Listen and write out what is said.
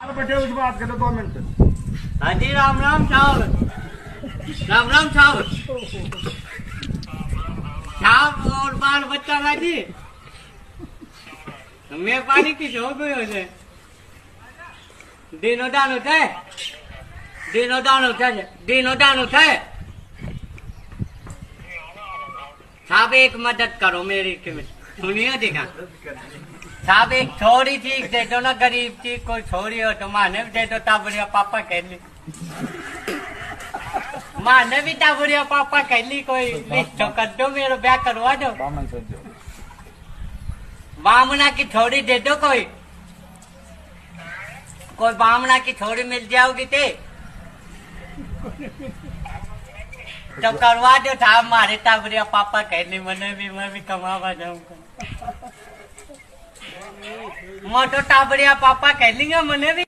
बैठे उस बात करो 2 मिनट। हाँ जी, राम राम साहब, राम राम साहब। साहब और बाल बच्चा ना जी, मैं पानी की शो गयो છે દીનો દાનો થાય, દીનો દાનો થાય, દીનો દાનો થાય। साहब एक मदद करो मेरी, सुनिए देखा साहब, एक छोरी थी दे दो ना, गरीब थी, कोई छोरी हो तो माने दे दो। ताबड़िया पापा कह ली, माने भी ताबड़िया पापा कह ली, कोई लिस्ट कर दो, मेरा ब्याह करवा दो। बामना की छोरी दे दो, कोई बामना की छोरी मिल जाओगी तो करवा दो साहब। मारे ताबड़िया पापा कह ली, मैं भी कमावा जाऊंगा। मोटो टाबड़िया पापा कह लेंगे, मैंने भी